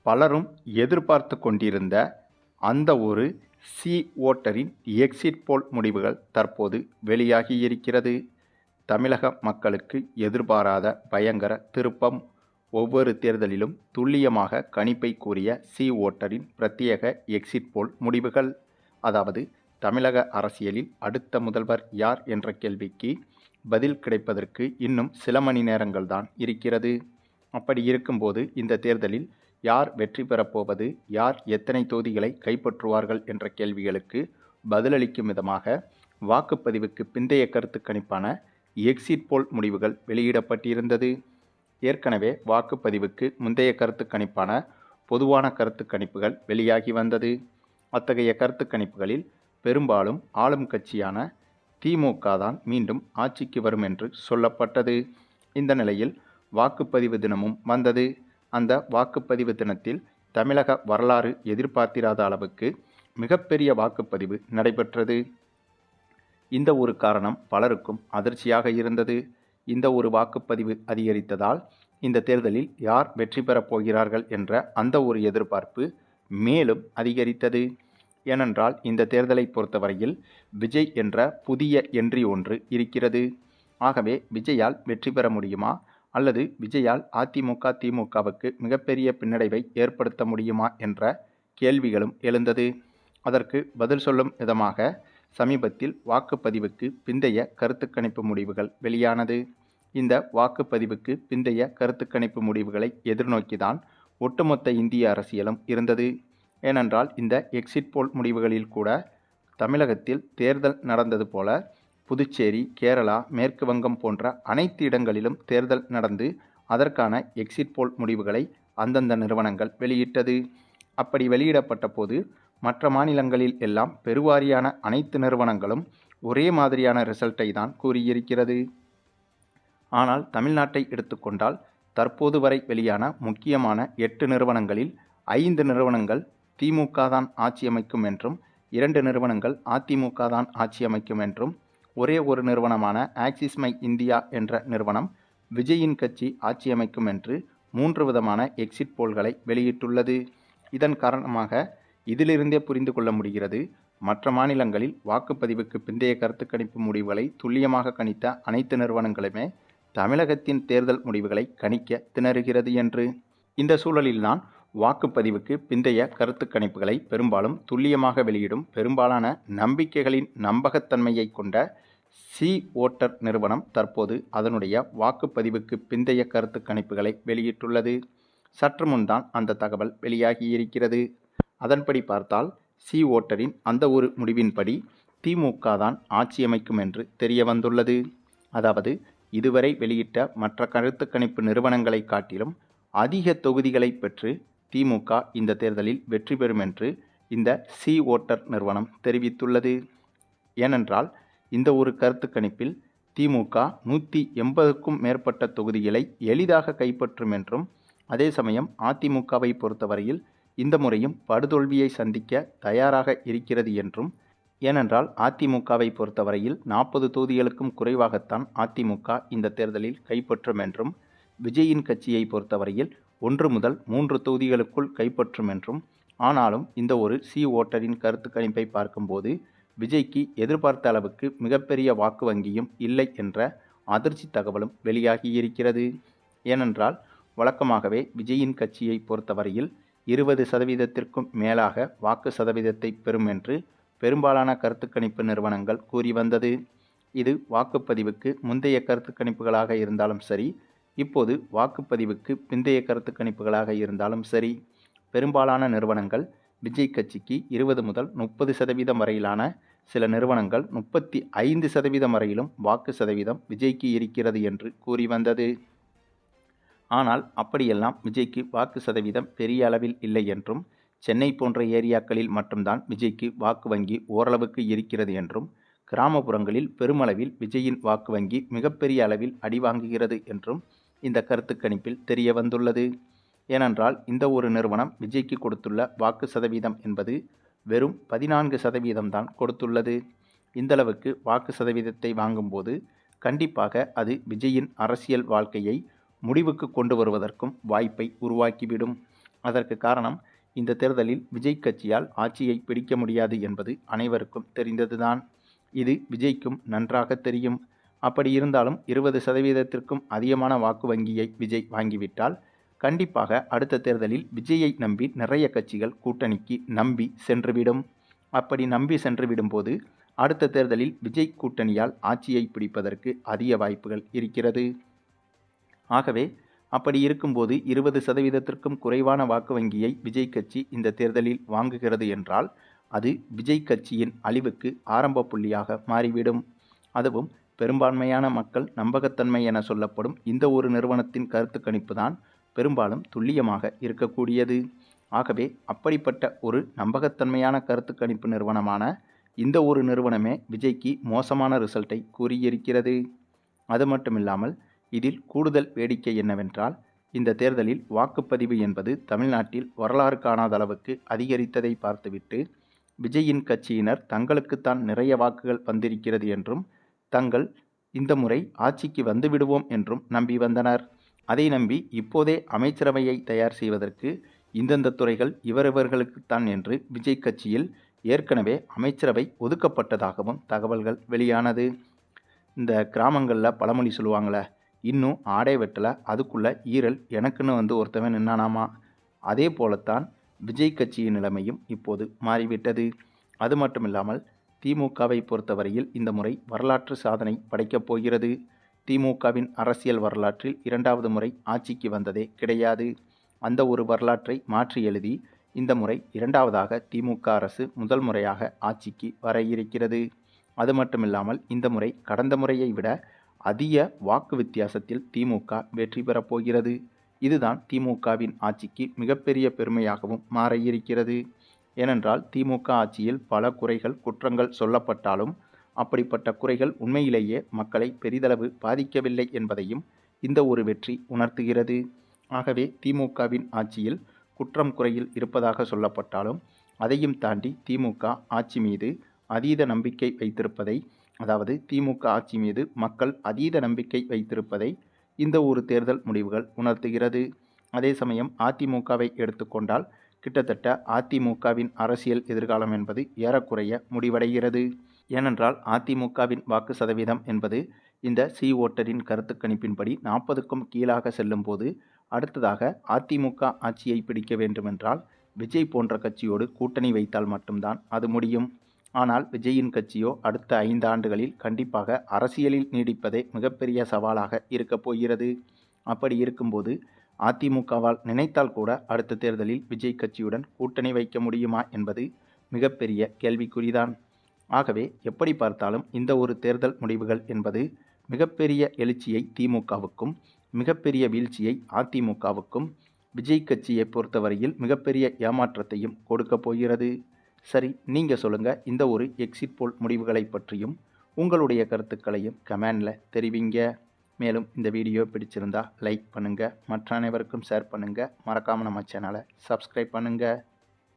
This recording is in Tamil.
பலரும் எதிர்பார்த்து கொண்டிருந்த அந்த ஒரு சி ஓட்டரின் எக்ஸிட் போல் முடிவுகள் தற்போது வெளியாகியிருக்கிறது. தமிழக மக்களுக்கு எதிர்பாராத பயங்கர திருப்பம். ஒவ்வொரு தேர்தலிலும் துல்லியமாக கணிப்பை கூறிய சி ஓட்டரின் பிரத்யேக எக்ஸிட் போல் முடிவுகள். அதாவது தமிழக அரசியலில் அடுத்த முதல்வர் யார் என்ற கேள்விக்கு பதில் கிடைப்பதற்கு இன்னும் சில மணி நேரங்கள் தான் இருக்கிறது. அப்படி இருக்கும்போது இந்த தேர்தலில் யார் வெற்றி பெறப்போவது, யார் எத்தனை தொகுதிகளை கைப்பற்றுவார்கள் என்ற கேள்விகளுக்கு பதிலளிக்கும் விதமாக வாக்குப்பதிவுக்கு பிந்தைய கருத்து கணிப்பான எக்ஸிட் போல் முடிவுகள் வெளியிடப்பட்டிருந்தது. ஏற்கனவே வாக்குப்பதிவுக்கு முந்தைய கருத்து கணிப்பான பொதுவான கருத்து கணிப்புகள் வெளியாகி வந்தது. அத்தகைய கருத்து கணிப்புகளில் பெரும்பாலும் ஆளும் கட்சியான திமுக தான் மீண்டும் ஆட்சிக்கு வரும் என்று சொல்லப்பட்டது. இந்த நிலையில் வாக்குப்பதிவு தினமும் வந்தது. அந்த வாக்குப்பதிவு தினத்தில் தமிழக வரலாறு எதிர்பார்த்திராத அளவுக்கு மிகப்பெரிய வாக்குப்பதிவு நடைபெற்றது. இந்த ஒரு காரணம் பலருக்கும் அதிர்ச்சியாக இருந்தது. இந்த ஒரு வாக்குப்பதிவு அதிகரித்ததால் இந்த தேர்தலில் யார் வெற்றி பெறப் போகிறார்கள் என்ற அந்த ஒரு எதிர்பார்ப்பு மேலும் அதிகரித்தது. ஏனென்றால் இந்த தேர்தலை பொறுத்தவரையில் விஜய் என்ற புதிய என்ட்ரி ஒன்று இருக்கிறது. ஆகவே விஜயால் வெற்றி பெற முடியுமா, அல்லது விஜயால் அதிமுக திமுகவுக்கு மிகப்பெரிய பின்னடைவை ஏற்படுத்த முடியுமா என்ற கேள்விகளும் எழுந்தது. அதற்கு பதில் சொல்லும் விதமாக சமீபத்தில் வாக்குப்பதிவுக்கு பிந்தைய கருத்து கணிப்பு முடிவுகள் வெளியானது. இந்த வாக்குப்பதிவுக்கு பிந்தைய கருத்து கணிப்பு முடிவுகளை எதிர்நோக்கிதான் ஒட்டுமொத்த இந்திய அரசியலும் இருந்தது. ஏனென்றால் இந்த எக்ஸிட் போல் முடிவுகளில் கூட தமிழகத்தில் தேர்தல் நடந்தது போல புதுச்சேரி, கேரளா, மேற்கு வங்கம் போன்ற அனைத்து இடங்களிலும் தேர்தல் நடந்து அதற்கான எக்ஸிட் போல் முடிவுகளை அந்தந்த நிறுவனங்கள் வெளியிட்டது. அப்படி வெளியிடப்பட்ட போது மற்ற மாநிலங்களில் எல்லாம் பெருவாரியான அனைத்து நிறுவனங்களும் ஒரே மாதிரியான ரிசல்ட்டை தான் கூறியிருக்கிறது. ஆனால் தமிழ்நாட்டை எடுத்துக்கொண்டால் தற்போது வரை வெளியான முக்கியமான 8 நிறுவனங்களில் 5 நிறுவனங்கள் திமுக தான் ஆட்சி அமைக்கும் என்றும், 2 நிறுவனங்கள் அதிமுக தான் ஆட்சி அமைக்கும் என்றும், ஒரே ஒரு நிறுவனமான ஆக்சிஸ் மை இந்தியா என்ற நிறுவனம் விஜயின் கட்சி ஆட்சி அமைக்கும் என்று 3 விதமான எக்ஸிட் போல்களை வெளியிட்டுள்ளது. இதன் காரணமாக இதிலிருந்தே புரிந்து கொள்ள முடிகிறது, மற்ற மாநிலங்களில் வாக்குப்பதிவுக்கு பிந்தைய கருத்து கணிப்பு முடிவுகளை துல்லியமாக கணித்த அனைத்து நிறுவனங்களுமே தமிழகத்தின் தேர்தல் முடிவுகளை கணிக்க திணறுகிறது என்று. இந்த சூழலில்தான் வாக்குப்பதிவுக்கு பிந்தைய கருத்து கணிப்புகளை பெரும்பாலும் துல்லியமாக வெளியிடும் பெரும்பாலான நம்பிக்கைகளின் நம்பகத்தன்மையை கொண்ட சி ஓட்டர் நிறுவனம் தற்போது அதனுடைய வாக்குப்பதிவுக்கு பிந்தைய கருத்து கணிப்புகளை வெளியிட்டுள்ளது. சற்று முன்தான் அந்த தகவல் வெளியாகியிருக்கிறது. அதன்படி பார்த்தால் சி ஓட்டரின் அந்த ஒரு முடிவின்படி திமுக தான் ஆட்சி அமைக்கும் என்று தெரிய வந்துள்ளது. அதாவது இதுவரை வெளியிட்ட மற்ற கருத்து கணிப்பு நிறுவனங்களை காட்டிலும் அதிக தொகுதிகளை பெற்று திமுக இந்த தேர்தலில் வெற்றி பெறும் என்று இந்த சி ஓட்டர் நிறுவனம் தெரிவித்துள்ளது. ஏனென்றால் இந்த ஒரு கருத்து கணிப்பில் திமுக 180க்கும் மேற்பட்ட தொகுதிகளை எளிதாக கைப்பற்றும் என்றும், அதே சமயம் அதிமுகவை பொறுத்தவரையில் இந்த முறையும் படுதோல்வியை சந்திக்க தயாராக இருக்கிறது என்றும், ஏனென்றால் அதிமுகவை பொறுத்தவரையில் 40 தொகுதிகளுக்கும் குறைவாகத்தான் அதிமுக இந்த தேர்தலில் கைப்பற்றும் என்றும், விஜயின் கட்சியை பொறுத்தவரையில் 1 முதல் 3 தொகுதிகளுக்குள் கைப்பற்றும் என்றும், ஆனாலும் இந்த ஒரு சி ஓட்டரின் கருத்து கணிப்பை பார்க்கும்போது விஜய்க்கு எதிர்பார்த்த அளவுக்கு மிகப்பெரிய வாக்கு வங்கியும் இல்லை என்ற அதிர்ச்சி தகவலும் வெளியாகியிருக்கிறது. ஏனென்றால் வழக்கமாகவே விஜயின் கட்சியை பொறுத்தவரையில் 20% மேலாக வாக்கு சதவீதத்தை பெறும் என்று பெரும்பாலான கருத்து கணிப்பு நிறுவனங்கள் கூறி வந்தது. இது வாக்குப்பதிவுக்கு முந்தைய கருத்து கணிப்புகளாக இருந்தாலும் சரி, இப்போது வாக்குப்பதிவுக்கு பிந்தைய கருத்து கணிப்புகளாக இருந்தாலும் சரி, பெரும்பாலான நிறுவனங்கள் விஜய் கட்சிக்கு 20 முதல் 30% வரையிலான, சில நிறுவனங்கள் 35% வரையிலும் வாக்கு சதவீதம் விஜய்க்கு இருக்கிறது என்று கூறி வந்தது. ஆனால் அப்படியெல்லாம் விஜய்க்கு வாக்கு சதவீதம் பெரிய அளவில் இல்லை என்றும், சென்னை போன்ற ஏரியாக்களில் மட்டும்தான் விஜய்க்கு வாக்கு வங்கி ஓரளவுக்கு இருக்கிறது என்றும், கிராமப்புறங்களில் பெருமளவில் விஜயின் வாக்கு வங்கி மிகப்பெரிய அளவில் அடிவாங்குகிறது என்றும் இந்த கருத்து கணிப்பில் தெரிய வந்துள்ளது. ஏனென்றால் இந்த ஒரு நிறுவனம் விஜய்க்கு கொடுத்துள்ள வாக்கு சதவீதம் என்பது வெறும் 14% தான் கொடுத்துள்ளது. இந்தளவுக்கு வாக்கு சதவீதத்தை வாங்கும்போது கண்டிப்பாக அது விஜயின் அரசியல் வாழ்க்கையை முடிவுக்கு கொண்டு வருவதற்கும் வாய்ப்பை உருவாக்கிவிடும். அதற்கு காரணம் இந்த தேர்தலில் விஜய் கட்சியால் ஆட்சியை பிடிக்க முடியாது என்பது அனைவருக்கும் தெரிந்ததுதான். இது விஜய்க்கும் நன்றாக தெரியும். அப்படி இருந்தாலும் 20% அதிகமான வாக்கு வங்கியை விஜய் வாங்கிவிட்டால் கண்டிப்பாக அடுத்த தேர்தலில் விஜயை நம்பி நிறைய கட்சிகள் கூட்டணிக்கு நம்பி சென்றுவிடும். அப்படி நம்பி சென்றுவிடும்போது அடுத்த தேர்தலில் விஜய் கூட்டணியால் ஆட்சியை பிடிப்பதற்கு அதிக வாய்ப்புகள் இருக்கிறது. ஆகவே அப்படி இருக்கும்போது 20%க்கும் குறைவான வாக்கு வங்கியை விஜய் கட்சி இந்த தேர்தலில் வாங்குகிறது என்றால் அது விஜய் கட்சியின் அழிவுக்கு ஆரம்ப புள்ளியாக மாறிவிடும். அதுவும் பெரும்பான்மையான மக்கள் நம்பகத்தன்மை என சொல்லப்படும் இந்த ஒரு நிறுவனத்தின் கருத்து கணிப்பு தான் பெரும்பாலும் துல்லியமாக இருக்கக்கூடியது. ஆகவே அப்படிப்பட்ட ஒரு நம்பகத்தன்மையான கருத்து கணிப்பு நிறுவனமான இந்த ஒரு நிறுவனமே விஜய்க்கு மோசமான ரிசல்ட்டை கூறியிருக்கிறது. அது மட்டுமில்லாமல் இதில் கூடுதல் வேடிக்கை என்னவென்றால் இந்த தேர்தலில் வாக்குப்பதிவு என்பது தமிழ்நாட்டில் வரலாறு காணாத அளவுக்கு அதிகரித்ததை பார்த்துவிட்டு விஜயின் கட்சியினர் தங்களுக்குத்தான் நிறைய வாக்குகள் வந்திருக்கிறது என்றும் தங்கள் இந்த முறை ஆட்சிக்கு வந்துவிடுவோம் என்றும் நம்பி வந்தனர். அதை நம்பி இப்போதே அமைச்சரவையை தயார் செய்வதற்கு இந்தந்த துறைகள் இவர்களுக்குத்தான் என்று விஜய் கட்சியில் ஏற்கனவே அமைச்சரவை ஒதுக்கப்பட்டதாகவும் தகவல்கள் வெளியானது. இந்த கிராமங்களில் பழமொழி சொல்லுவாங்களே, இன்னும் ஆடை வெட்டலை அதுக்குள்ள ஈரல் எனக்குன்னு ஒருத்தவன் நின்னானாமா. அதே போலத்தான் விஜய் கட்சியின் நிலைமையும் இப்போது மாறிவிட்டது. அது மட்டுமில்லாமல் திமுகவை பொறுத்தவரையில் இந்த முறை வரலாற்று சாதனை படைக்கப் போகிறது. திமுகவின் அரசியல் வரலாற்றில் 2வது முறை ஆட்சிக்கு வந்ததே கிடையாது. அந்த ஒரு வரலாற்றை மாற்றி எழுதி இந்த முறை 2வதாக திமுக அரசு முதல் முறையாக ஆட்சிக்கு வர இருக்கிறது. அது மட்டுமில்லாமல் இந்த முறை கடந்த முறையை விட அதிக வாக்கு வித்தியாசத்தில் திமுக வெற்றி பெறப்போகிறது. இதுதான் திமுகவின் ஆட்சிக்கு மிகப்பெரிய பெருமையாகவும் மாற இருக்கிறது. ஏனென்றால் திமுக ஆட்சியில் பல குறைகள் குற்றங்கள் சொல்லப்பட்டாலும் அப்படிப்பட்ட குறைகள் உண்மையிலேயே மக்களை பெரிதளவு பாதிக்கவில்லை என்பதையும் இந்த ஒரு வெற்றி உணர்த்துகிறது. ஆகவே திமுகவின் ஆட்சியில் குற்றம் குறையில் இருப்பதாக சொல்லப்பட்டாலும் அதையும் தாண்டி திமுக ஆட்சி மீது அதீத நம்பிக்கை வைத்திருப்பதை, அதாவது திமுக ஆட்சி மீது மக்கள் அதீத நம்பிக்கை வைத்திருப்பதை இந்த ஒரு தேர்தல் முடிவுகள் உணர்த்துகிறது. அதே சமயம் அதிமுகவை எடுத்துக்கொண்டால் கிட்டத்தட்ட அதிமுகவின் அரசியல் எதிர்காலம் என்பது ஏறக்குறைய முடிவடைகிறது. ஏனென்றால் அதிமுகவின் வாக்கு சதவீதம் என்பது இந்த ஓட்டரின் கருத்து கணிப்பின்படி 40க்கும் கீழாக செல்லும்போது அடுத்ததாக அதிமுக ஆட்சியை பிடிக்க வேண்டுமென்றால் விஜய் போன்ற கட்சியோடு கூட்டணி வைத்தால் மட்டும்தான் அது முடியும். ஆனால் விஜயின் கட்சியோ அடுத்த 5 ஆண்டுகளில் கண்டிப்பாக அரசியலில் நீடிப்பதே மிகப்பெரிய சவாலாக இருக்கப் போகிறது. அப்படி இருக்கும்போது அதிமுகவால் நினைத்தால் கூட அடுத்த தேர்தலில் விஜய் கட்சியுடன் கூட்டணி வைக்க முடியுமா என்பது மிகப்பெரிய கேள்விக்குறிதான். ஆகவே எப்படி பார்த்தாலும் இந்த ஒரு தேர்தல் முடிவுகள் என்பது மிகப்பெரிய எழுச்சியை திமுகவுக்கும் மிகப்பெரிய வீழ்ச்சியை அதிமுகவுக்கும் விஜய் கட்சியை பொறுத்தவரையில் மிகப்பெரிய ஏமாற்றத்தையும் கொடுக்க போகிறது. சரி, நீங்கள் சொல்லுங்கள், இந்த ஒரு எக்ஸிட் போல் முடிவுகளை பற்றியும் உங்களுடைய கருத்துக்களையும் கமெண்டில் தெரிவிங்க. மேலும் இந்த வீடியோ பிடிச்சிருந்தா லைக் பண்ணுங்கள், மற்ற அனைவருக்கும் ஷேர் பண்ணுங்கள், மறக்காமல் நம்ம சேனலை சப்ஸ்கிரைப் பண்ணுங்கள்.